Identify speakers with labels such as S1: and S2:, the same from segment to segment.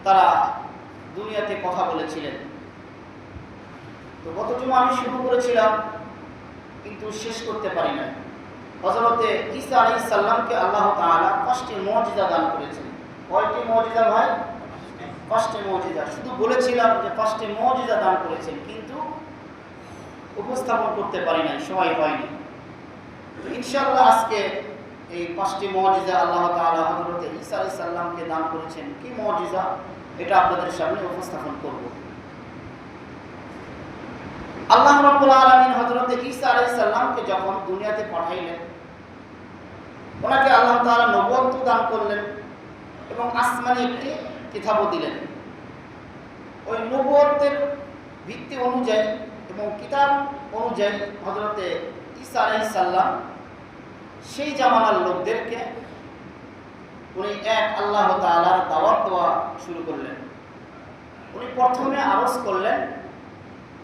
S1: তারা দুনিয়াতে কথা বলেছিলেন। তো গত জুমা আমি শুরু করেছিলাম কিন্তু শেষ করতে পারি না। হযরতে ঈসা আলাইহিস সালামকে আল্লাহ তাআলা 5টি মুজিজা দান করেছেন। কয়টি মুজিজা ভাই? 5টি মুজিজা। শুধু বলেছিলাম যে 5টি মুজিজা দান করেছেন, কিন্তু উপস্থাপন করতে পারি নাই, সময় হয়নি। তো ইনশাআল্লাহ আজকে এই 5টি মুজিজা আল্লাহ তাআলা হযরতে ঈসা আলাইহিস সালামকে দান করেছেন, কি মুজিজা এটা আপনাদের সামনে উপস্থাপন করব। আল্লাহ রাব্বুল আলামিন হযরতে ঈসা আলাইহিস সালামকে যখন দুনিয়াতে পাঠাইলেন, ওনাকে আল্লাহ তাআলা নবুয়ত দান করলেন এবং আসমানি একটি কিতাবও দিলেন। ওই নবুয়তের ভিত্তি অনুযায়ী এবং কিতাব অনুযায়ী হযরতে ঈসা আলাইহিস সালাম সেই জামানার লোকদেরকে উনি এক আল্লাহ তাআলার দাওয়াত দেওয়া শুরু করলেন। উনি প্রথমে আরজ করলেন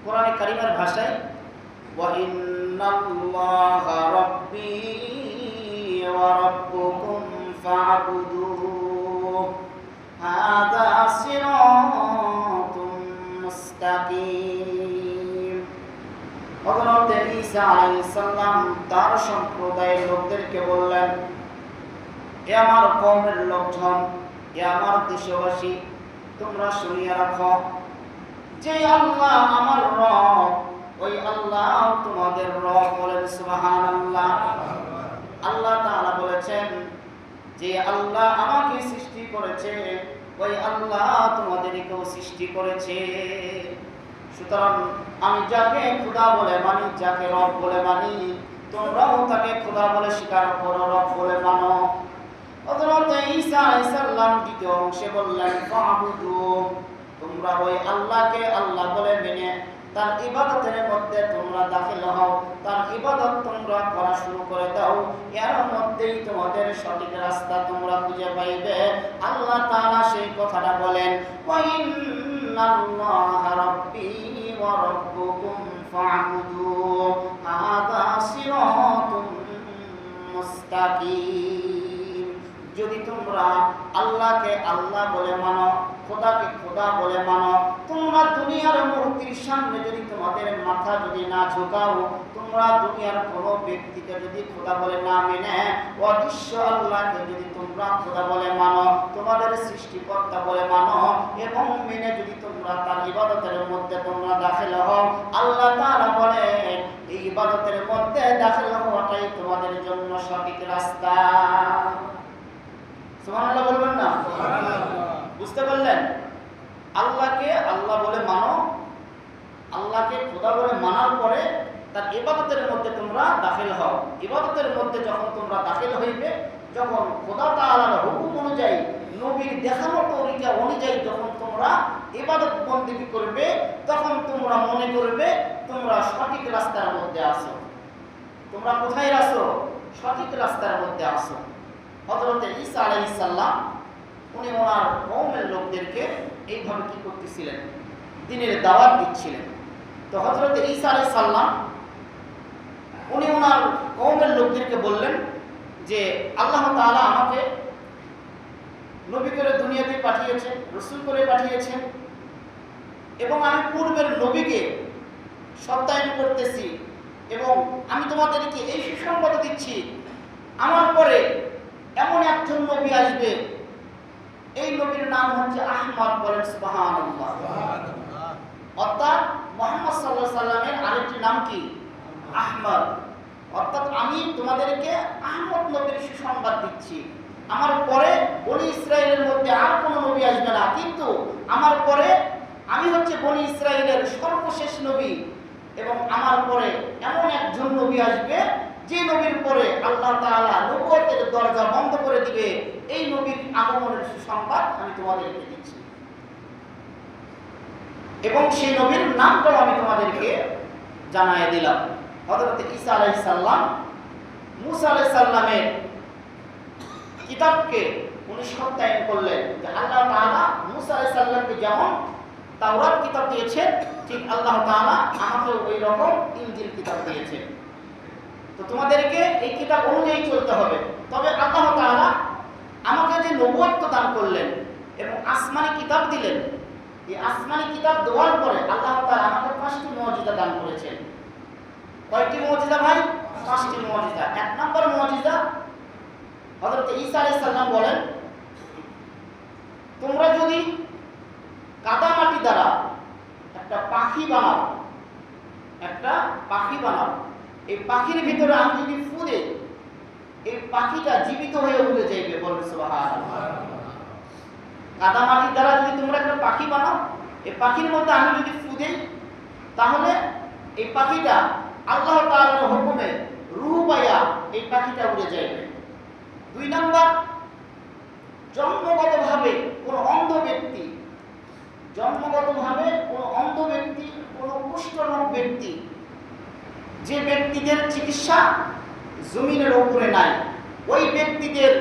S1: কোরআনে কারিমের ভাষায়, ওয়া ইন্নাল্লাহা রাব্বী ওয়া রাব্বুকুম ফা'বুদুহু হাযা সিরাতুম মুস্তাকিম। হযরত ঈসা আলাইহিস সালাম তার সম্প্রদায়ের লোকদেরকে বললেন, এ আমার কওমের লোকজন, এ আমার দেশবাসী, তোমরা শুনিয়া রাখো, যে আল্লাহ আমার রব, ওই আল্লাহ তোমাদের রব। বলেন সুবহানাল্লাহ। আল্লাহ তাআলা বলেছেন যে আল্লাহ আমাকে সৃষ্টি করেছে, ওই আল্লাহ তোমাদেরকেও সৃষ্টি করেছে। সুতরাং আমি যাকে খোদা বলে মানি, যাকে রব বলে মানি, তোমরাও তাকে খোদা বলে স্বীকার করো, রব বলে মানো। হযরত ঈসা আলাইহিস সালাম দ্বিতীয় অংশে বললেন, ফা'বুদু, তোমরা ওই আল্লাহকে আল্লাহ বলে মেনে তার ইবাদতের মধ্যে তোমরা দাখিল হও, তার ইবাদত তোমরা করা শুরু করে দাও, এর মধ্যেই তোমাদের সঠিক রাস্তা তোমরা খুঁজে পাইবে। আল্লাহ তাআলা সেই কথাটা বলেন, ওয়া ইন্নাল্লাহা রাব্বী ওয়া রাব্বুকুম ফা'বুদু হাযা সিরাতুম মুস্তাকিম। যদি তোমরা আল্লাহকে আল্লাহ বলে মানো, খোদাকে খোদা বলে মানো, তোমরা দুনিয়ার মূর্তির সামনে যদি তোমাদের মাথা যদি না ঝুঁকাও, তোমরা দুনিয়ার কোনো ব্যক্তিকে যদি খোদা বলে না মেনে অদৃশ্য আল্লাহকে যদি তোমরা খোদা বলে মানো, তোমাদের সৃষ্টিকর্তা বলে মানো এবং মেনে যদি তোমরা তার ইবাদতের মধ্যে তোমরা দাখিল হও, আল্লাহ তাআলা বলে এই ইবাদতের মধ্যে দাখিল হওয়াটাই তোমাদের জন্য সঠিক রাস্তা। সুবহানাল্লাহ বলবেন না? বুঝতে পারলেন? আল্লাহকে আল্লাহ বলে মানো, আল্লাহকে খোদা বলে মানার পরে তার ইবাদতের মধ্যে তোমরা দাখিল হও। ইবাদতের মধ্যে যখন তোমরা দাখিল হইবে, যখন খোদা তাআলার হুকুম অনুযায়ী, নবীর দেখানো তরিকা অনুযায়ী যখন তোমরা ইবাদত বন্দেগী করবে, তখন তোমরা মনে করবে তোমরা সঠিক রাস্তার মধ্যে আছো। তোমরা কোথায় আছো? সঠিক রাস্তার মধ্যে আছো। হযরত ঈসা আলাইহিস সালাম উনি ওনার কওমের লোকদেরকে এইভাবে কি করতেছিলেন? দ্বীনের দাওয়াত দিচ্ছিলেন। তো হযরত ঈসা আলাইহিস সালাম উনি ওনার কওমের লোকদেরকে বললেন যে আল্লাহ তাআলা আমাকে নবী করে দুনিয়াতে পাঠিয়েছেন, রাসূল করে পাঠিয়েছেন এবং আমি পূর্বের নবীকে সত্যায়ন করতেছি এবং আমি তোমাদেরকে এই সুসংবাদ দিচ্ছি, আমার পরে এমন একজন নবী আসবে, এই নবীর নাম হচ্ছে আহমদ। বলেন সুবহানাল্লাহ। অর্থাৎ মুহাম্মদ সাল্লাল্লাহু আলাইহি সাল্লামের আরেকটি নাম কি? আহমদ। অর্থাৎ আমি তোমাদেরকে আহমদ নবীর সুসংবাদ দিচ্ছি। আমার পরে বনি ইসরাইলের মধ্যে আর কোনো নবী আসবে না, কিন্তু আমার পরে আমি হচ্ছে বনি ইসরাইলের সর্বশেষ নবী এবং আমার পরে এমন একজন নবী আসবে যে নবীর পরে আল্লাহ তাআলা নবুয়তের দরজা বন্ধ করে দিবে। এই নবীর আগমনের সুসংবাদ আমি তোমাদেরকে দিচ্ছি এবং সেই নবীর নামটাও আমি তোমাদেরকে জানায় দিলাম। হযরত ঈসা আলাইহিস সালাম মুসা আলাইহিস সালামের কিতাবকে উনি সত্যায়ন করলেন যে আল্লাহ তাআলা মুসা আলাইহিস সালামকে যেমন তাওরাত কিতাব দিয়েছেন, ঠিক আল্লাহ তাআলা আমাকে ওই রকম ইনজিল কিতাব দিয়েছেন। তো তোমাদেরকে এই কিতাব অনুযায়ী চলতে হবে। তবে আল্লাহ তাআলা আমাকে যে নবুয়ত দান করলেন এবং আসমানি কিতাব দিলেন। এই আসমানি কিতাব দেওয়ার পরে আল্লাহ তাআলা আমাকে 5টি মুজিজা দান করেছেন। কয়টি মুজিজা ভাই? 5টি মুজিজা। এক নম্বর মুজিজা, হযরত ঈসা আলাইহিস সালাম বলেন, তোমরা যদি কাদা মাটি দ্বারা একটা পাখি বানাও, এই পাখির ভিতরে আমি যদি ফু দেই, এই পাখিটা জীবিত হয়ে উড়ে যাইবে। বলেন সুবহানাল্লাহ। কাদা মাটির দ্বারা যদি তোমরা একটা পাখি বানাও, এই পাখির মধ্যে আমি যদি ফু দেই, তাহলে এই পাখিটা আল্লাহ তাআলার হুকুমে রূহ পাইয়া এই পাখিটা উড়ে যাইবে। 2 নাম্বার, জন্মগতভাবে কোনো অন্ধ ব্যক্তি, কোনো কুষ্ঠরোগ ব্যক্তি, যে ব্যক্তিদের চিকিৎসা জমিনের উপরে নাই, ওই ব্যক্তিদের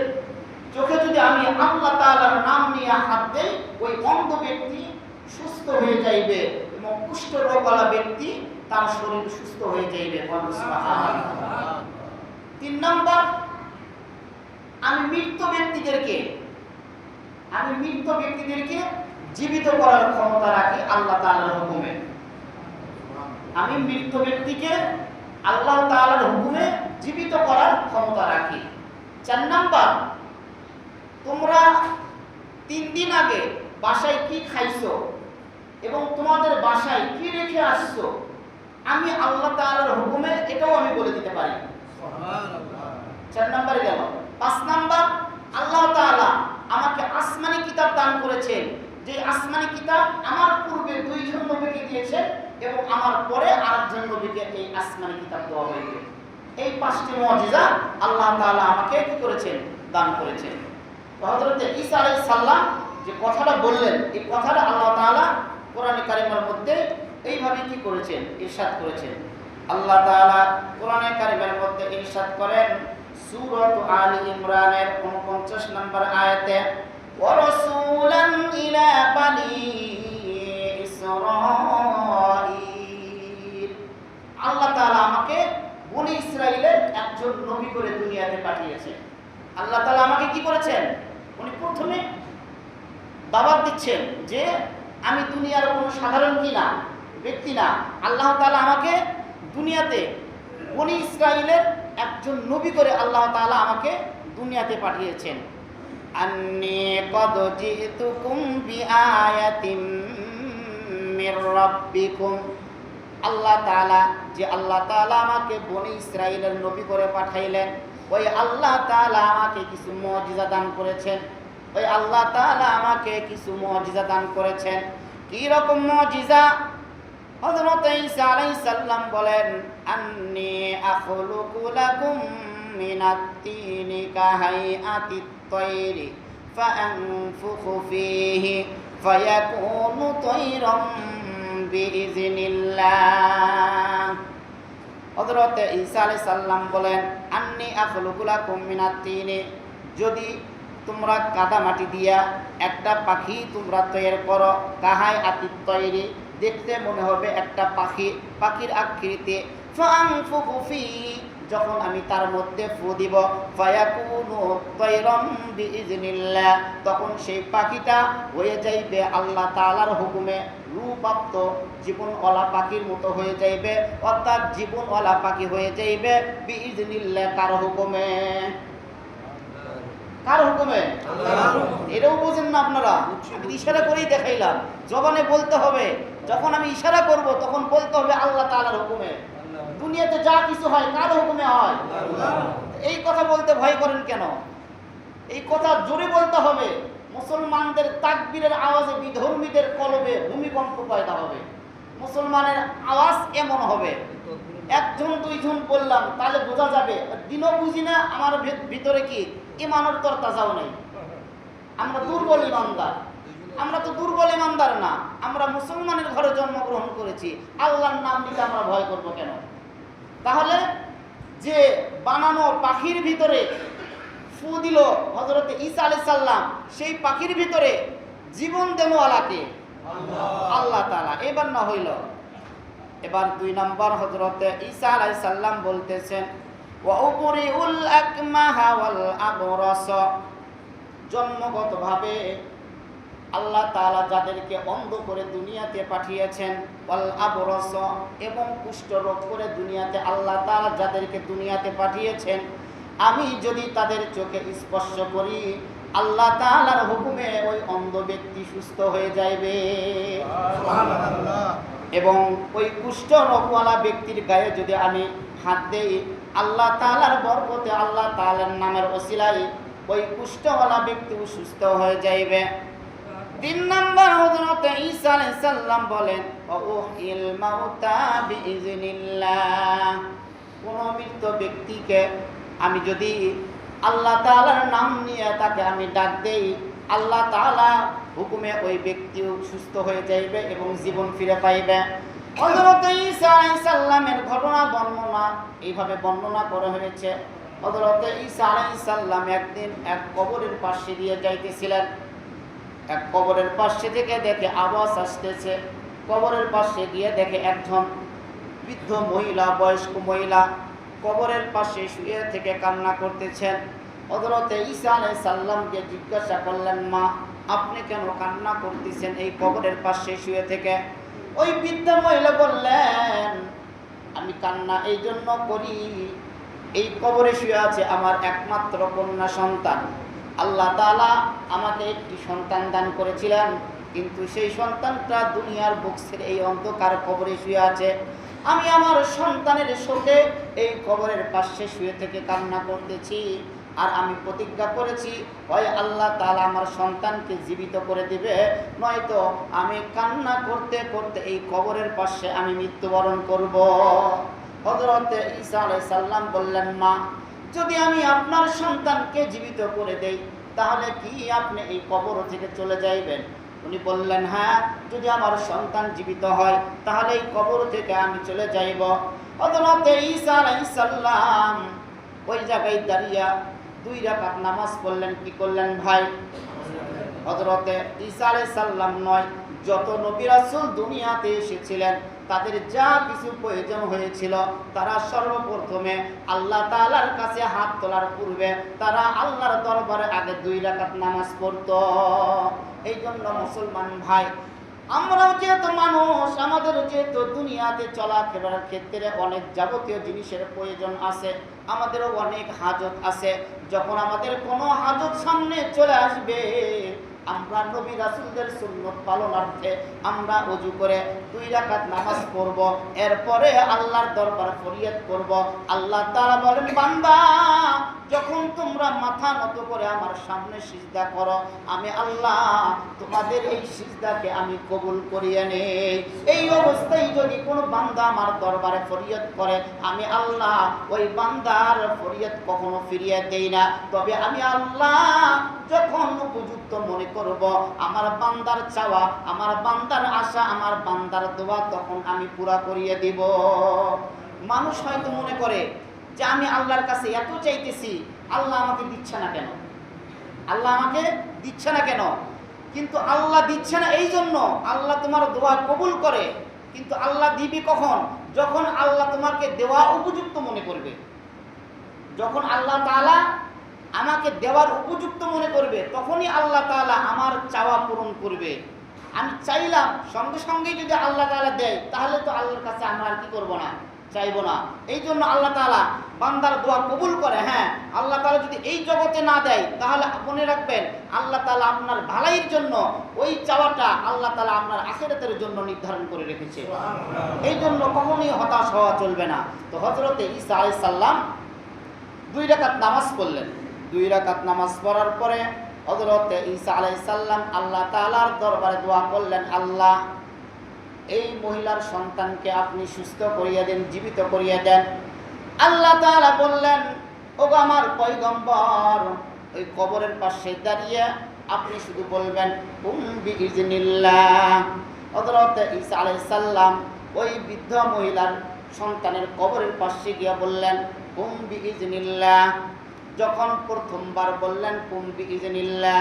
S1: চোখে যদি আমি আল্লাহ তাআলার নাম নিয়ে হাত দেই, ওই অন্ধ ব্যক্তি সুস্থ হয়ে যাইবে এবং কুষ্ঠরোগওয়ালা ব্যক্তি তার শরীর সুস্থ হয়ে যাইবে। সুবহানাল্লাহ। 3 নাম্বার, আমি মৃত ব্যক্তিদেরকে জীবিত করার ক্ষমতা রাখি আল্লাহ তাআলার হুকুমে। আমি মৃত ব্যক্তিকে আল্লাহ তাআলার হুকুমে জীবিত করার ক্ষমতা রাখি। 4 নাম্বার, তোমরা 3 দিন আগে বাসায় কি খাইছো এবং তোমাদের বাসায় কি রেখে আসছো, আমি আল্লাহ তাআলার হুকুমে এটাও আমি বলে দিতে পারি। সুবহানাল্লাহ। 4 নম্বরে গেল। 5 নাম্বার, আল্লাহ তাআলা আমাকে আসমানি কিতাব দান করেছেন, যে আসমানি কিতাব আমার পূর্বে 2 জন নবীকে দিয়েছেন এবং আমার পরে আরেকজন নবীকে এই আসমানি কিতাব দেওয়া হয়েছে। এই 5টি মুজিজা আল্লাহ তাআলা আমাকে কি করেছেন? দান করেছেন। হযরত ঈসা আলাইহিস সালাম যে কথাটা বললেন, এই কথাটা আল্লাহ তাআলা কোরআনে কারিমের মধ্যে এইভাবে কি করেছেন? ইরশাদ করেছেন। আল্লাহ তাআলা কোরআনে কারিমের মধ্যে ইরশাদ করেন সূরা আলে ইমরানের 49 নম্বর আয়াতে, ওয়া রাসূলান ইলা বানি ইসরাঈল, আল্লাহ তাআলা আমাকে বনি ইসরাইলের একজন নবী করে দুনিয়াতে পাঠিয়েছেন। আল্লাহ তাআলা আমাকে কি করেছেন? উনি প্রথমে দাওয়াত দিচ্ছেন যে আমি দুনিয়ার কোনো সাধারণ ব্যক্তি না, আল্লাহ তাআলা আমাকে দুনিয়াতে বনি ইসরাইলের একজন নবী করে আল্লাহ তাআলা আমাকে দুনিয়াতে পাঠিয়েছেন। আন্নী কদ জিতুকুম বিআয়াতিম মির রাব্বিকুম, আল্লাহ তাআলা আমাকে বনি ইসরাইলের নবী করে পাঠাইলেন। ওই আল্লাহ তাআলা আমাকে কিছু মুজিজা দান করেছেন। কি রকম মুজিজা? হযরত ঈসা আলাইহিস সালাম বলেন, আন্নী আখলুকু লাকুম মিনাত তিনি কাহাইআতিত তায়রি ফাআনফুখু ফীহি ফায়াকুনু তায়রাম বিইজনিল্লাহ। হযরত ঈসা আলাইহিস সালাম বলেন, আন্নী আখলুকু লাকুম মিনাত তিনি, যদি তোমরা কাদা মাটি দিয়া একটা পাখি তোমরা তৈরি করো, কাহাইআতিত তায়রি, দেখতে মনে হবে একটা পাখির আকৃতি, ফাআনফুখু ফীহি, যখন আমি তার মধ্যে ফু দিব, ফায়াকুনু তায়রাম বিইজনিল্লাহ, তখন সেই পাখিটা হয়ে যাইবে আল্লাহ তাআলার হুকুমে রূপপ্রাপ্ত জীবনওয়ালা পাখির মতো হয়ে যাইবে, অর্থাৎ জীবনওয়ালা পাখি হয়ে যাইবে বিইজনিল্লাহ, কার হুকুমে? এটাও বোঝেন না আপনারা? ইশারা করেই দেখাইলাম, জবানে বলতে হবে, যখন আমি ইশারা করব তখন বলতে হবে আল্লাহ তাআলার হুকুমে। দুনিয়াতে যা কিছু হয় কার হুকুমে হয়? এই কথা বলতে ভয় করেন কেন? এই কথা জোরে বলতে হবে। মুসলমানদের তাকবীরের আওয়াজে বিধর্মীদের কলবে ভূমিকম্প পয়দা হবে। মুসলমানের আওয়াজ এমন হবে, 1 জন 2 জন বললাম তাহলে বোঝা যাবে দিনও বুঝি না, আমার ভিতরে কি ঈমানের তরতাজাও নেই। আমরা দুর্বল ঈমানদার। আমরা তো দুর্বল ঈমানদার না, আমরা মুসলমানের ঘরে জন্মগ্রহণ করেছি, আল্লাহর নাম নিতে আমরা ভয় করব কেন? তাহলে যে বানানো পাখির ভিতরে ফু দিল হযরত ঈসা আলাইহিস সালাম, সেই পাখির ভিতরে জীবন দেনওয়ালাকে আল্লাহ তাআলা। এবার না হইল, এবার 2 নম্বর, হযরত ঈসা আলাইহিস সালাম বলতেছেন, ওয়া উবরিউল আকমাহা ওয়াল আবরাস, জন্মগতভাবে আল্লাহ তাআলা যাদেরকে অন্ধ করে দুনিয়াতে পাঠিয়েছেন, ওয়াল আবরস এবং কুষ্ঠ রোগ করে দুনিয়াতে আল্লাহ তাআলা যাদেরকে দুনিয়াতে পাঠিয়েছেন, আমি যদি তাদের চোখে স্পর্শ করি, আল্লাহ তাআলার হুকুমে ওই অন্ধ ব্যক্তি সুস্থ হয়ে যাবে। সুবহানাল্লাহ। এবং ওই কুষ্ঠ রোগওয়ালা ব্যক্তির গায়ে যদি আমি হাত দেই, আল্লাহ তাআলার বরকতে, আল্লাহ তাআলার নামের ওসিলায় ওই কুষ্ঠওয়ালা ব্যক্তিও সুস্থ হয়ে যাইবে। 3 নাম্বার, হযরত ঈসা আলাইহিস সালাম বলেন, ওয়াহিল মাউতা বিইজনিল্লাহ। কোন মৃত ব্যক্তিকে আমি যদি আল্লাহ তাআলার নাম নিয়ে তাকে আমি ডাক দেই, আল্লাহ তাআলা হুকুমে ওই ব্যক্তিও সুস্থ হয়ে যাইবে এবং জীবন ফিরে পাইবে। হযরত ঈসা আলাইহিস সালামের ঘটনা বর্ণনা এইভাবে বর্ণনা করা হয়েছে। হযরত ঈসা আলাইহিস সালাম একদিন এক কবরের পাশে দিয়ে যাইতেছিলেন। এক কবরের পাশে থেকে দেখে আওয়াজ আসতেছে। কবরের পাশে গিয়ে দেখে একজন বৃদ্ধ মহিলা, বয়স্ক মহিলা কবরের পাশে শুয়ে থেকে কান্না করতেছেন। হযরত ঈসা আলাইহিস সালামকে জিজ্ঞাসা করলেন, মা, আপনি কেন কান্না করতেছেন এই কবরের পাশে শুয়ে থেকে? ওই বৃদ্ধ মহিলা বললেন, আমি কান্না এই জন্য করি, এই কবরে শুয়ে আছে আমার একমাত্র কন্যা সন্তান। আল্লাহ তাআলা আমাকে একটি সন্তান দান করেছিলেন, কিন্তু সেই সন্তানটা দুনিয়ার বুক ছেড়ে এই অন্ধকার কবরে শুয়ে আছে। আমি আমার সন্তানের শোকে এই কবরের পাশে শুয়ে থেকে কান্না করতেছি। আর আমি প্রতিজ্ঞা করেছি, হয় আল্লাহ তাআলা আমার সন্তানকে জীবিত করে দিবে, নয়তো আমি কান্না করতে করতে এই কবরের পাশে আমি মৃত্যুবরণ করব। হযরত ঈসা আলাইহিস সালাম বললেন, মা, যদি আমি আপনার সন্তানকে জীবিত করে দেই, তাহলে কি আপনি এই কবর থেকে চলে যাইবেন? উনি বললেন, হ্যাঁ, যদি আমার সন্তান জীবিত হয় তাহলে এই কবর থেকে আমি চলে যাইব। হযরত ঈসা আলাইহিস সালাম ওই জায়গায় দাঁড়িয়ে 2 রাকাত নামাজ পড়লেন। কি করলেন ভাই? হযরত ঈসা আলাইহিস সালাম নয়, যত নবী রাসূল দুনিয়াতে এসেছিলেন তাদের যা কিছু প্রয়োজন হয়েছিল, তারা সর্বপ্রথমে আল্লাহ তাআলার কাছে হাত তোলার পূর্বে তারা আল্লাহর দরবারে আগে 2 রাকাত নামাজ পড়তো। এই জন্য মুসলমান ভাই, আমরাও যেহেতু মানুষ, আমাদের যেহেতু দুনিয়াতে চলাফেরার ক্ষেত্রে অনেক যাবতীয় জিনিসের প্রয়োজন আছে, আমাদেরও অনেক হাজত আছে। যখন আমাদের কোনো হাজত সামনে চলে আসবে, আমরা নবী রাসূলদের সুন্নাত পালনার্থে আমরা ওযু করে 2 রাকাত নামাজ পড়ব, এরপরে আল্লাহর দরবারে ফরিয়াদ করব। আল্লাহ তাআলা বলেন, বান্দা, যখন তোমরা মাথা নত করে আমার সামনে সিজদা করো, আমি আল্লাহ তোমাদের এই সিজদাকে আমি কবুল করিয়ে নেই। এই অবস্থায় যদি কোনো বান্দা আমার দরবারে ফরিয়াদ করে, আমি আল্লাহ ওই বান্দার ফরিয়াদ কখনো ফিরিয়ে দেই না। তবে আমি আল্লাহ যখন উপযুক্ত মনে করব আমার বান্দার চাওয়া, আমার বান্দার আশা, আমার বান্দার দোয়া, তখন আমি পুরা করিয়ে দিব। মানুষ হয়তো মনে করে যে আমি আল্লাহর কাছে এত চাইতেছি, আল্লাহ আমাকে দিচ্ছে না কেন? আল্লাহ আমাকে দিচ্ছে না কেন? কিন্তু আল্লাহ দিচ্ছে না এই জন্য আল্লাহ তোমার দোয়া কবুল করে। কিন্তু আল্লাহ দিবি কখন? যখন আল্লাহ তোমাকে দেওয়া উপযুক্ত মনে করবে। যখন আল্লাহ তাআলা আমাকে দেওয়ার উপযুক্ত মনে করবে, তখনই আল্লাহ তাআলা আমার চাওয়া পূরণ করবে। আমি চাইলাম, সঙ্গে সঙ্গেই যদি আল্লাহ তাআলা দেয়, তাহলে তো আল্লাহর কাছে আমরা আর কি করবো না? চাইবো না। এই জন্য আল্লাহ তাআলা বান্দার দোয়া কবুল করে। হ্যাঁ, আল্লাহ তাআলা যদি এই জগতে না দেয়, তাহলে মনে রাখবেন আল্লাহ তাআলা আপনার ভালোর জন্য ওই চাওয়াটা আল্লাহ তাআলা আপনার আখিরাতের জন্য নির্ধারণ করে রেখেছে। এই জন্য কখনোই হতাশ হওয়া চলবে না। তো হযরত ঈসা আলাইহিস সালাম 2 রাকাত নামাজ পড়লেন। 2 রাকাত নামাজ পড়ার পরে হযরত ঈসা আলাইহিস সালাম আল্লাহ তাআলার দরবারে দোয়া করলেন, আল্লাহ, এই মহিলার সন্তানকে আপনি সুস্থ করিয়ে দেন, জীবিত করিয়ে দেন। আল্লাহ তাআলা বললেন, ওগো আমার পয়গম্বর, ওই কবরের পাশে দাঁড়িয়ে আপনি শুধু বলবেন, কুম বিইজনিল্লাহ। হযরত ঈসা আলাইহিস সালাম ওই বৃদ্ধ মহিলার সন্তানের কবরের পাশে গিয়ে বললেন, কুম বিইজনিল্লাহ। যখন প্রথমবার বললেন কুম বিইজনিল্লাহ,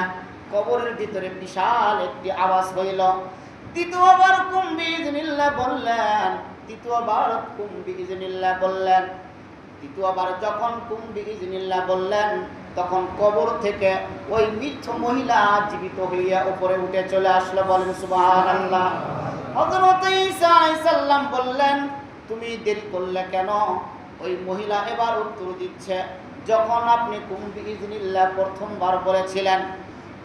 S1: কবরের ভিতরে বিশাল একটি আওয়াজ হইল। দ্বিতীয়বার কুম বিইজনিল্লাহ বললেন, তৃতীয়বার কুম বিইজনিল্লাহ বললেন। তৃতীয়বার যখন কুম বিইজনিল্লাহ বললেন, তখন কবর থেকে ওই মৃত মহিলা জীবিত হইয়া উপরে উঠে চলে আসলো। বলেন সুবহানাল্লাহ। হযরত ঈসা আলাইহিস সালাম বললেন, তুমি দেরি করলে কেন? ওই মহিলা এবার উত্তর দিচ্ছে, যখন আপনি কুম বিইজনিল্লাহ প্রথমবার বলেছিলেন,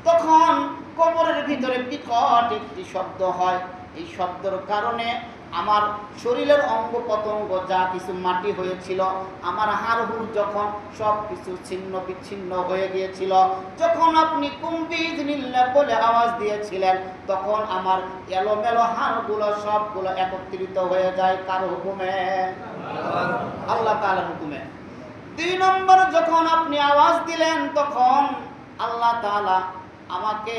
S1: তখন কবরের ভিতরে বিকট একটি শব্দ হয়। এই শব্দের কারণে আমার শরীরের অঙ্গ প্রত্যঙ্গ যা কিছু মাটি হয়েছিল, আমার হাড় হুড় যখন সব কিছু ছিন্ন বিচ্ছিন্ন হয়ে গিয়েছিল, যখন আপনি কুম বিইজনিল্লাহ বলে আওয়াজ দিয়েছিলেন, তখন আমার এলোমেলো হাড়গুলো সবগুলো একত্রিত হয়ে যায়। কার হুকুমে? আল্লাহ তাআলার হুকুমে। 2 নম্বর, যখন আপনি আওয়াজ দিলেন, তখন আল্লাহ তাআলা আমাকে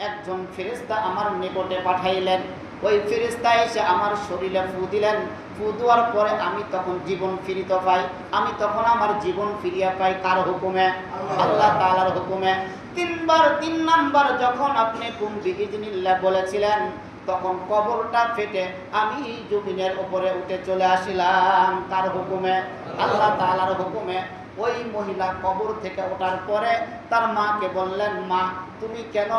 S1: একজন ফেরেশতা আমার নিকটে পাঠাইলেন। ওই ফেরেশতা এসে আমার শরীরে ফু দিলেন। ফু দেওয়ার পরে আমি তখন জীবন ফিরিতে পাই। আমি তখন আমার জীবন ফিরিয়ে পাই। কার হুকুমে? আল্লাহ তাআলার হুকুমে। 3 নাম্বার, যখন আপনি কুম বিইজনিল্লাহ বলেছিলেন, তখন কবরটা ফেটে আমি জমিনের উপরে উঠে চলে আসিলাম। কার হুকুমে? আল্লাহ তাআলার হুকুমে। ওই মহিলা কবর থেকে ওঠার পরে তার মাকে বললেন, মা, তুমি কেন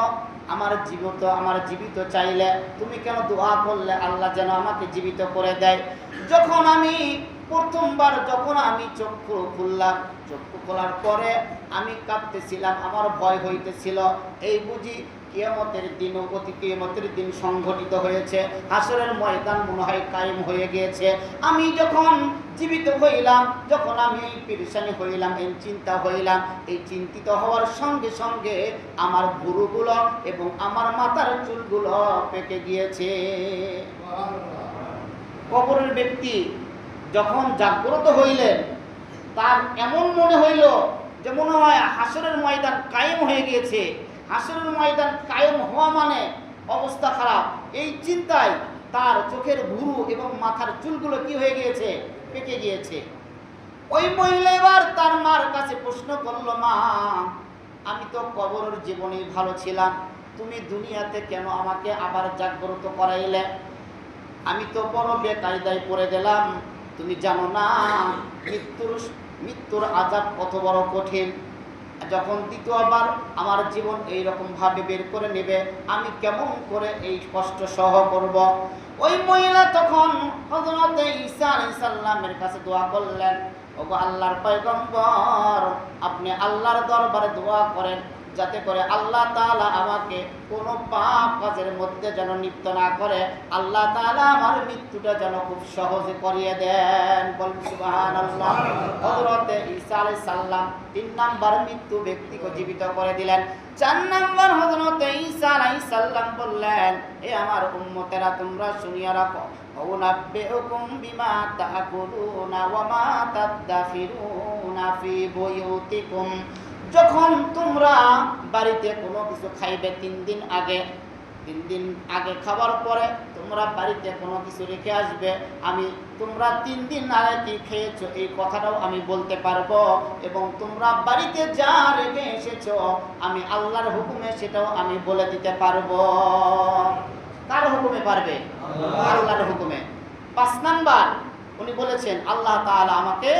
S1: আমার জীবিত চাইলে? তুমি কেন দোয়া করলে আল্লাহ যেন আমাকে জীবিত করে দেয়? যখন আমি প্রথমবার চক্ষু খুললাম, চক্ষু খোলার পরে আমি কাঁপতেছিলাম, আমার ভয় হইতেছিল। এই বুঝি কিয়ামতের দিন, কিয়ামতের দিন সংঘটিত হয়েছে, হাসরের ময়দান মনে হয় কায়েম হয়ে গিয়েছে। আমি যখন জীবিত হইলাম, যখন আমি পেরেশানি হইলাম, এই চিন্তা হইলাম, এই চিন্তিত হওয়ার সঙ্গে সঙ্গে আমার ভুরুগুলো এবং আমার মাথার চুলগুলো পেকে গিয়েছে। কবরের ব্যক্তি যখন জাগ্রত হইলেন, তার এমন মনে হইল যে মনে হয় হাসরের ময়দান কায়েম হয়ে গিয়েছে। হাসরের ময়দান কায়েম হওয়া মানে অবস্থা খারাপ। এই চিন্তায় তার চোখের ভুরু এবং মাথার চুলগুলো কি হয়ে গিয়েছে? পেকে গিয়েছে। ওই মহিলা এবার তার মার কাছে প্রশ্ন করলো, মা, আমি তো কবরের জীবনেই ভালো ছিলাম, তুমি দুনিয়াতে কেন আমাকে আবার জাগ্রত করাইলে? আমি তো বড় বেকায়দায় পড়ে গেলাম। তুমি জানো না মৃত্যুর আযাব কত বড় কঠিন। যখন দ্বিতীয়বার আমার জীবন এইরকম ভাবে বের করে নেবে, আমি কেমন করে এই কষ্ট সহ করব? ওই মহিলা তখন হযরত ঈসা আলাইহিস সালামের কাছে দোয়া করলেন, ওগো আল্লাহর পয়গম্বর, আপনি আল্লাহর দরবারে দোয়া করেন, যাতে করে আল্লাহ তাআলা আমাকে কোনো পাপ কাজের মধ্যে যেন লিপ্ত না করে, আল্লাহ তাআলা আমার মৃত্যুটা যেন খুব সহজে করিয়ে দেন। বল সুবহানাল্লাহ। হযরত ঈসা আলাইহিস সালাম 3 নাম্বার মৃত্যু ব্যক্তিকে জীবিত করে দিলেন। 4 নাম্বার, হযরত ঈসা আলাইহিস সালাম বললেন, এ আমার উম্মতেরা, তোমরা শুনিয়া রাখো, উনাব্বিউকুম বিমা তাকুলুনা ওয়া মা তাদাখিরুনা ফি বুয়ুতিকুম। যখন তোমরা বাড়িতে কোনো কিছু খাইবে, 3 দিন আগে খাবার পরে তোমরা বাড়িতে কোনো কিছু রেখে আসবে, আমি তোমরা 3 দিন আগে কি খেয়েছো এই কথাটাও আমি বলতে পারবো, এবং তোমরা বাড়িতে যা রেখে এসেছো আমি আল্লাহর হুকুমে সেটাও আমি বলে দিতে পারবো। কার হুকুমে পারবে? আল্লাহর হুকুমে। 5 নাম্বার, উনি বলেছেন আল্লাহ তাআলা আমাকে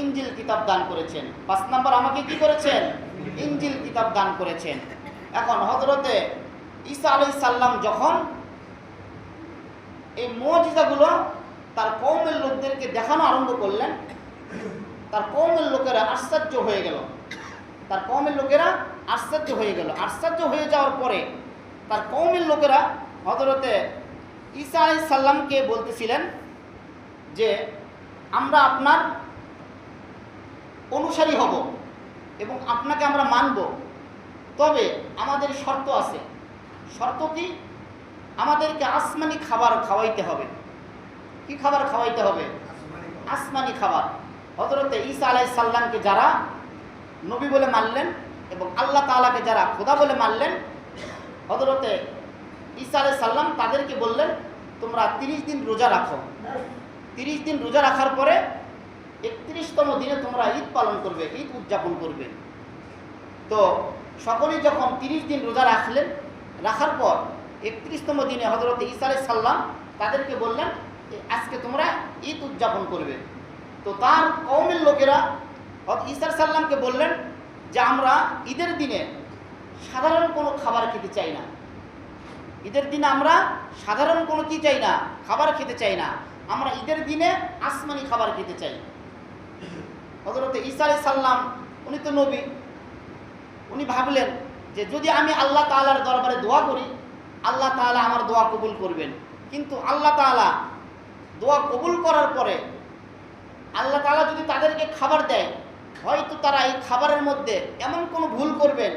S1: ইনজিল কিতাব দান করেছেন। 5 নাম্বার, আমাকে কি করেছেন? ইনজিল কিতাব দান করেছেন। এখন হযরতে ঈসা আলাইহিস সালাম যখন এই মুজিজাগুলো তার কওমের লোকদেরকে দেখানো আরম্ভ করলেন, তার কওমের লোকেরা আশ্চর্য হয়ে গেল। আশ্চর্য হয়ে যাওয়ার পরে তার কওমের লোকেরা হযরতে ঈসা আলাইহিস সালামকে বলতেছিলেন যে আমরা আপনার অনুসারী হব এবং আপনাকে আমরা মানব, তবে আমাদের শর্ত আছে। শর্ত কি? আমাদেরকে আসমানি খাবার খাওয়াইতে হবে। কি খাবার খাওয়াইতে হবে? আসমানি খাবার। হযরতে ঈসা আলাইহিস সালামকে যারা নবী বলে মানলেন এবং আল্লাহ তাআলাকে যারা খোদা বলে মানলেন, হযরতে ঈসা আলাইহিস সালাম তাদেরকে বললেন, তোমরা 30 দিন রোজা রাখো। 30 দিন রোজা রাখার পরে 31তম দিনে তোমরা ঈদ পালন করবে, ঈদ উদযাপন করবে। তো সকলেই যখন 30 দিন রোজা রাখার পর 31তম দিনে হযরত ঈসা আলাইহিস সালাম তাদেরকে বললেন, আজকে তোমরা ঈদ উদযাপন করবে। তো তার কওমের লোকেরা ঈসা সাল্লামকে বললেন যে আমরা ঈদের দিনে সাধারণ কোনো খাবার খেতে চাই না, ঈদের দিনে আমরা সাধারণ কোনো কি চাই না, খাবার খেতে চাই না, আমরা ঈদের দিনে আসমানি খাবার খেতে চাই। হযরত ঈসা আলাইহিস সালাম উনি তো নবী, উনি ভাবলেন যে যদি আমি আল্লাহ তাআলার দরবারে দোয়া করি আল্লাহ তাআলা আমার দোয়া কবুল করবেন। কিন্তু আল্লাহ তাআলা দোয়া কবুল করার পরে আল্লাহ তাআলা যদি তাদেরকে খাবার দেয়, হয়তো তারা এই খাবারের মধ্যে এমন কোনো ভুল করবেন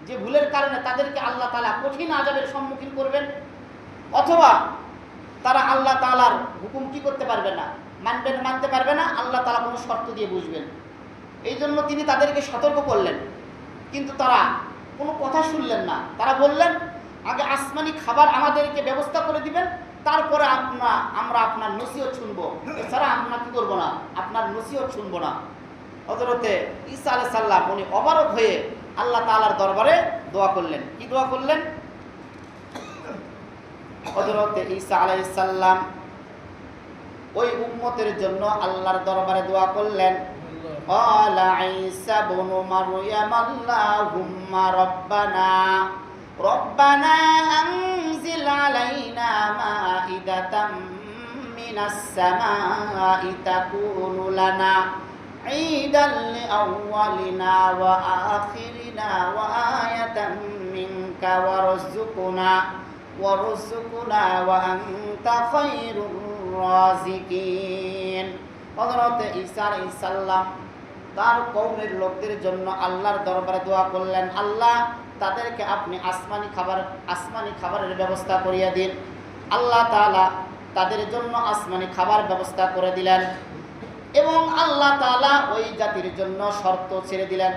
S1: যে ভুলের কারণে তাদেরকে আল্লাহ তাআলা কঠিন আযাবের সম্মুখীন করবেন, অথবা তারা আল্লাহ তাআলার হুকুম কি করতে পারবে না, মানতে পারবে না, আল্লাহ তাআলা কোনো শর্ত দিয়ে বুঝবেন। এই জন্য তিনি তাদেরকে সতর্ক করলেন, কিন্তু তারা কোনো কথা শুনলেন না। তারা বললেন আগে আসমানি খাবার আমাদেরকে ব্যবস্থা করে দিবেন, তারপরে আমরা আপনার নসিহত শুনবো, এছাড়া আমরা কি করবো না, আপনার নসিহত শুনবো না। হযরতে ঈসা আলাইহিস সালাম উনি অবাক হয়ে আল্লাহ তাআলার দরবারে দোয়া করলেন। কি দোয়া করলেন? হযরতে ঈসা আলাইহিস সালাম ওই উম্মতের জন্য আল্লাহর দরবারে দোয়া করলেন। ক্বালা ঈসা ইবনু মারইয়াম আল্লাহুম্মা রব্বানা আনজিল আলাইনা মাইদাতাম মিনাস সামাই তাকুনু লানা ঈদান লিআউওয়ালিনা ওয়া আখিরিনা ওয়া আয়াতাম মিনকা ওয়ারযুকনা ওয়া আনতা খায়রুর রাযিকিন। হযরত ঈসা আলাইহিস সালাম তার কওমের লোকদের জন্য আল্লাহর দরবারে দোয়া করলেন, আল্লাহ তাদেরকে আপনি আসমানি খাবারের ব্যবস্থা করিয়া দিন। আল্লাহ তাআলা তাদের জন্য আসমানি খাবার ব্যবস্থা করে দিলেন এবং আল্লাহ তাআলা ওই জাতির জন্য শর্ত ছেড়ে দিলেন।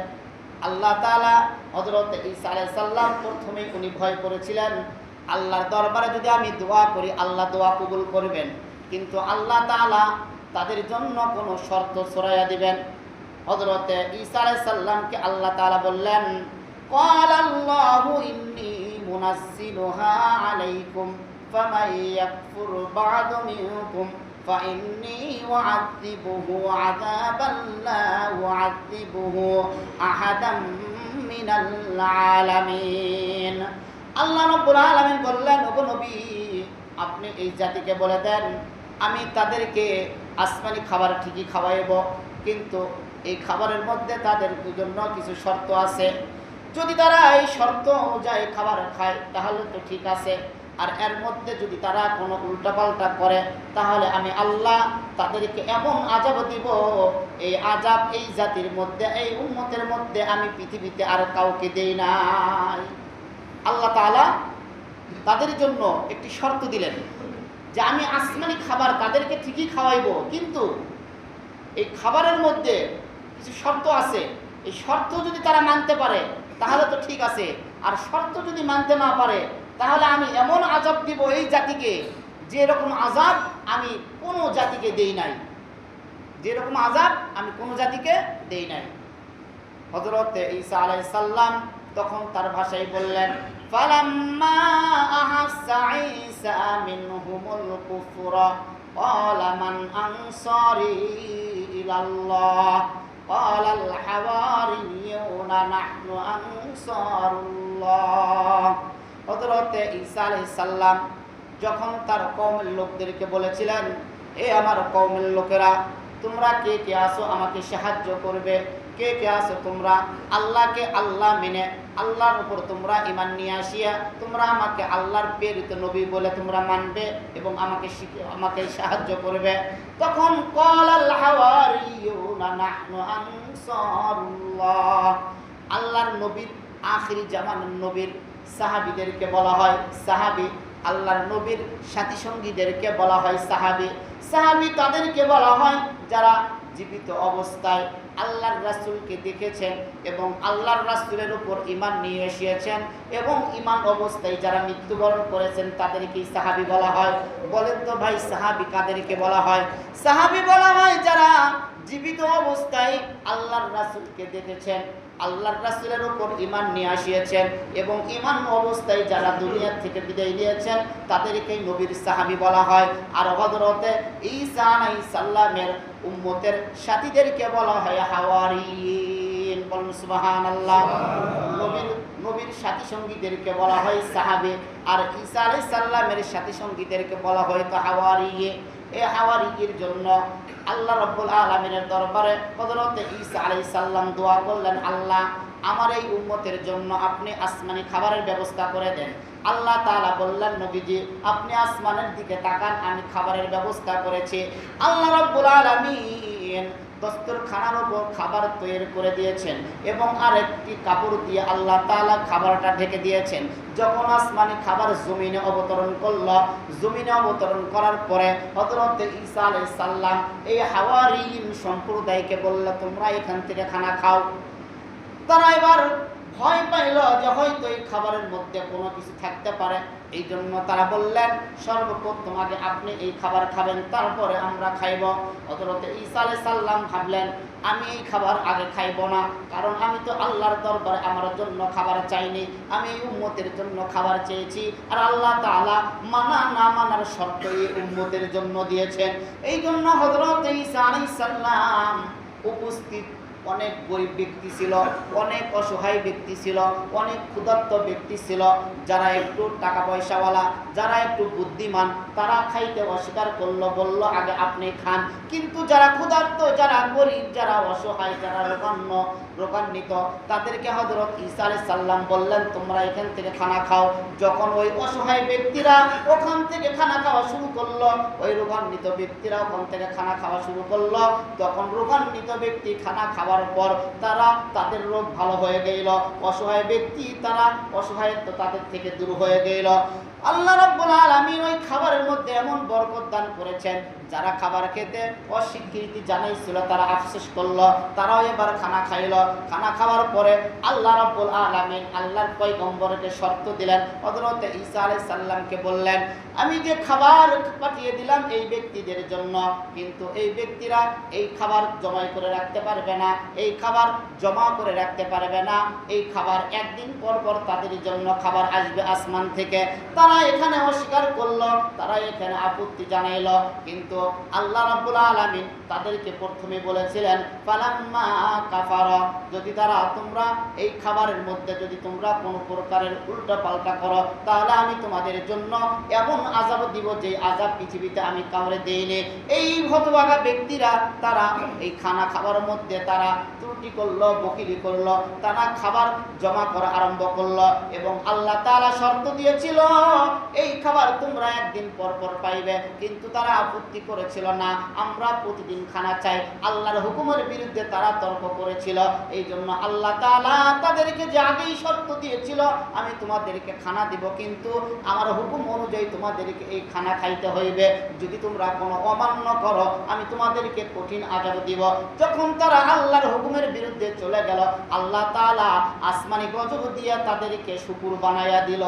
S1: আল্লাহ তাআলা হযরত ঈসা আলাইহিস সালাম প্রথমেই উনি ভয় করেছিলেন আল্লাহর দরবারে যদি আমি দোয়া করি আল্লাহ দোয়া কবুল করবেন, কিন্তু আল্লাহ তাআলা তাদের জন্য কোনো শর্ত ছড়াইয়া দিবেন। হযরত ঈসা আলাইহিস সালামকে আল্লাহ তাআলা বললেন, ক্বালাল্লাহু ইন্নী মুনাজ্জিলুহা আলাইকুম ফামান ইয়াকফুর বা'দু মিনকুম ফাইন্নী উআযিবুহু আযাবান লা উআযিবুহু আহাদাম মিনাল আলামিন। আল্লাহ রাব্বুল আলামিন বললেন, ওগো নবী আপনি এই জাতিকে বলে দেন আমি তাদেরকে আসমানি খাবার ঠিকই খাওয়াইব, কিন্তু এই খাবারের মধ্যে তাদের জন্য কিছু শর্ত আছে। যদি তারা এই শর্ত অনুযায়ী খাবার খায় তাহলে তো ঠিক আছে, আর এর মধ্যে যদি তারা কোনো উল্টাপাল্টা করে তাহলে আমি আল্লাহ তাদেরকে এমন আযাব দিব, এই আযাব এই জাতির মধ্যে এই উম্মতের মধ্যে আমি পৃথিবীতে আর কাউকে দেই নাই। আল্লাহ তাআলা তাদের জন্য একটি শর্ত দিলেন যে আমি আসমানি খাবার তাদেরকে ঠিকই খাওয়াইব, কিন্তু এই খাবারের মধ্যে কিছু শর্ত আছে। এই শর্ত যদি তারা মানতে পারে তাহলে তো ঠিক আছে, আর শর্ত যদি মানতে না পারে তাহলে আমি এমন আযাব দিব এই জাতিকে যেরকম আযাব আমি কোনো জাতিকে দেই নাই, যেরকম আযাব আমি কোনো জাতিকে দেই নাই। হযরত ঈসা আলাইহিস সালাম তখন তার ভাষায় বললেন, ফালাম্মা আহাসসা ঈসা মিনহুমুল কুফরা ক্বালা মান আনসারি ইলাল্লাহ ক্বালাল হাওয়ারিয়ুনা নাহনু আনসারুল্লাহ। হযরত ঈসা আলাইহিস সালাম যখন তার কওমের লোকদেরকে বলেছিলেন, এ আমার কওমের লোকেরা তোমরা কে কে আসো আমাকে সাহায্য করবে, কে কে আসো তোমরা আল্লাহকে আল্লাহ মেনে আল্লাহর উপর তোমরা ঈমান নিয়ে আসিয়া তোমরা আমাকে আল্লাহর প্রেরিত নবী বলে তোমরা মানবে এবং আমাকে সাহায্য করবে। তখন ক্বালাল হাওয়ারিয়ুনা নাহনু আনসারুল্লাহ, আল্লাহর নবীর আখিরি জামানার নবীর সাহাবীদেরকে বলা হয় সাহাবী, আল্লাহর নবীর সাথী সঙ্গীদেরকে বলা হয় সাহাবী। সাহাবী তাদেরকে বলা হয় যারা জীবিত অবস্থায় আল্লাহর রাসূলকে দেখেছেন এবং আল্লাহর রাসূলের উপর ঈমান নিয়ে এসেছেন এবং ঈমান অবস্থায় যারা মৃত্যুবরণ করেছেন তাদেরকেই সাহাবী বলা হয়। বলেন তো ভাই সাহাবী কাদেরকে বলা হয়? সাহাবী বলা হয় যারা জীবিত অবস্থায় আল্লাহর রাসূলকে দেখেছেন আল্লাহর রাসূলের উপর ঈমান নিয়ে আসিয়েছেন এবং ঈমান অবস্থায় যারা দুনিয়া থেকে বিদায় নিয়েছেন তাদেরকেই নবীর সাহাবী বলা হয়। আর হযরতে ঈসা আলাইহিস সালামের উম্মতের সাথীদেরকে বলা হয় হাওয়ারিয়িন। বলুন সুবহানাল্লাহ। নবীর সাথী সঙ্গীদেরকে বলা হয় সাহাবী, আর ঈসা আলাইহিস সালামের সাথী সঙ্গীদেরকে বলা হয় হাওয়ারিয়্যিন। এই হাওয়ারিয়্যির জন্য আল্লাহ রাব্বুল আলামিনের দরবারে হযরত ঈসা আলাইহিস সালাম দোয়া করলেন, আল্লাহ আমার এই উম্মতের জন্য আপনি আসমানি খাবারের ব্যবস্থা করে দেন। আল্লাহ তাআলা বললেন, নবীজি আপনি আসমানের দিকে তাকান, আমি খাবারের ব্যবস্থা করেছি। আল্লাহ রাব্বুল আলামিন দস্তরখানার উপর খাবার তৈরি করে দিয়েছেন এবং আরেকটি কাপড় দিয়ে আল্লাহ তাআলা খাবারটা ঢেকে দিয়েছেন। যখন আসমানি খাবার জমিনে অবতরণ করলো, জমিনে অবতরণ করার পরে হযরত ঈসা আলাইহিস সালাম এই হাওয়ারিয়িন সম্প্রদায়কে বলল, তোমরা এখান থেকে খানা খাও। তারা এবার ভয় পাইল যে হয়তো এই খাবারের মধ্যে কোনো কিছু থাকতে পারে। এই জন্য তারা বললেন, সর্বপ্রথম আগে আপনি এই খাবার খাবেন, তারপরে আমরা খাইব। হযরত ঈসা আলাইহিস সালাম ভাবলেন, আমি এই খাবার আগে খাইব না, কারণ আমি তো আল্লাহর দরবারে আমার জন্য খাবার চাইনি, আমি এই উম্মতের জন্য খাবার চেয়েছি। আর আল্লাহ তাআলা মানা না মানার শর্ত এই উম্মতের জন্য দিয়েছেন। এই জন্য হযরত ঈসা আলাইহিস সালাম উপস্থিত অনেক গরিব ব্যক্তি ছিল, অনেক অসহায় ব্যক্তি ছিল, অনেক ক্ষুধার্ত ব্যক্তি ছিল। যারা একটু টাকা পয়সাওয়ালা, যারা একটু বুদ্ধিমান, তারা খাইতে অস্বীকার করলো, বলল আগে আপনি খান। কিন্তু যারা ক্ষুধার্ত, যারা গরিব, যারা অসহায়, যারা রোগান্বিত, তাদেরকে হযরত ঈসা আলাইহিস সালাম বললেন, তোমরা এখান থেকে খানা খাও। যখন ওই অসহায় ব্যক্তিরা ওখান থেকে খানা খাওয়া শুরু করলো, ওই রোগান্বিত ব্যক্তিরা ওখান থেকে খানা খাওয়া শুরু করলো, তখন রোগান্বিত ব্যক্তি খানা খাওয়ার পর তারা তাদের রোগ ভালো হয়ে গেল, অসহায় ব্যক্তি তারা অসহায়ত্ব তাদের থেকে দূর হয়ে গেল। আল্লাহ রাব্বুল আলামিন ওই খাবারের মধ্যে এমন বরকত দান করেছেন, যারা খাবার খেতে অস্বীকৃতি জানাইছিল তারা আফসোস করলো, তারাও এবার খানা খাইল। খানা খাওয়ার পরে আল্লাহ রাব্বুল আলামিন আল্লাহর পয়গম্বরকে শর্ত দিলেন, হযরত ঈসা আলাইহিস সালামকে বললেন, আমি যে খাবার পাঠিয়ে দিলাম এই ব্যক্তিদের জন্য, কিন্তু এই ব্যক্তিরা এই খাবার জমা করে রাখতে পারবে না, এই খাবার জমা করে রাখতে পারবে না। এই খাবার একদিন পর পর তাদের জন্য খাবার আসবে আসমান থেকে। তারা এখানে অস্বীকার করলো, তারা এখানে আপত্তি জানাইলো, কিন্তু আল্লাহ রাব্বুল আলামিন তাদেরকে প্রথমে বলেছিলেন, ফালাম্মা কাফারা, যদি তোমরা এই খাবারের মধ্যে যদি তোমরা কোনো প্রকারের উল্টা পাল্টা করো, তাহলে আমি তোমাদের জন্য এমন আযাব দিব যে আযাব পৃথিবীতে আমি কাউরে দেইনি। এই হতভাগা ব্যক্তিরা তারা এই খানা খাবার মধ্যে তারা ত্রুটি করলো, বকিলি করলো, তারা খাবার জমা করা আরম্ভ করলো এবং আল্লাহ তাআলা শর্ত দিয়েছিল এই খাবার তোমরা একদিন পর পর পাইবে, কিন্তু তারা আপত্তি করেছিল না, আমরা প্রতিদিন খানা চাই। আল্লাহর হুকুমের বিরুদ্ধে তারা তর্ক করেছিল। এই জন্য আল্লাহ তাআলা তাদেরকে যে আগেই শর্ত দিয়েছিল, আমি তোমাদেরকে খানা দিব, কিন্তু আমার হুকুম অনুযায়ী তোমাদেরকে এই খানা খাইতে হইবে, যদি তোমরা কোনো অমান্য করো আমি তোমাদেরকে কঠিন আযাব দিব। যখন তারা আল্লাহর হুকুমের বিরুদ্ধে চলে গেল, আল্লাহ তাআলা আসমানি গজব দিয়ে তাদেরকে শুকর বানায়া দিল।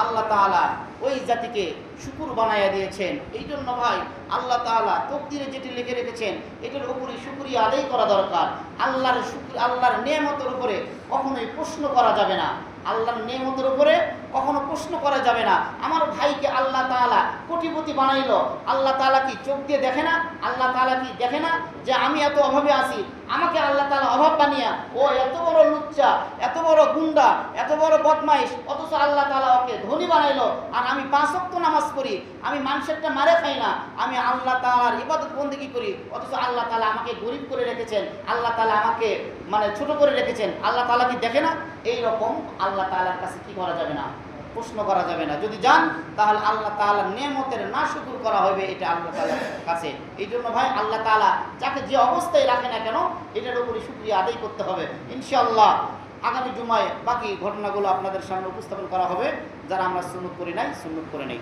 S1: আল্লাহ তাআলা ওই জাতিকে শুকর বানায়া দিয়েছেন। এই জন্য ভাই আল্লাহ তাআলা তকদিরে যেটি লিখে রেখেছেন এটার উপরে শুকরিয়া আদায় করা দরকার। আল্লাহর নেয়ামতের উপরে কখনোই প্রশ্ন করা যাবে না। আল্লাহর নেয়ামতের উপরে কখনো প্রশ্ন করা যাবে না। আমার ভাইকে আল্লাহ তাআলা কোটিপতি বানাইলো, আল্লাহ তাআলা কি চোখ দিয়ে দেখে না? আল্লাহ তাআলা কি দেখে না যে আমি এত অভাবে আছি, আমাকে আল্লাহ তাআলা অভাব বানিয়া ও এত বড় লুচ্চা, এত বড় গুন্ডা, এত বড় বদমাইশ, অথচ আল্লাহ তাআলা ওকে ধনী বানাইলো। আর আমি 5 ওয়াক্ত নামাজ পড়ি, আমি মানুষেরটা মারে খাই না, আমি আল্লাহ তাআলার ইবাদত বন্দেগী করি, অথচ আল্লাহ তাআলা আমাকে গরিব করে রেখেছেন, আল্লাহ তাআলা আমাকে ছোট করে রেখেছেন। আল্লাহ তাআলা কি দেখে না? এই রকম আল্লাহ তাআলার কাছে কি করা যাবে না, প্রশ্ন করা যাবে না। যদি যান তাহলে আল্লাহ তাআলার নেয়ামতের না শুকর করা হবে, এটা আল্লাহ তাআলার কাছে। এই জন্য ভাই আল্লাহ তাআলা যাকে যে অবস্থায় রাখে না কেন এটার উপরে শুকরিয়া আদায় করতে হবে। ইনশাআল্লাহ আগামী জুমায় বাকি ঘটনাগুলো আপনাদের সামনে উপস্থাপন করা হবে। যারা আমরা সুন্নত করি নাই, সুন্নত করে নেই।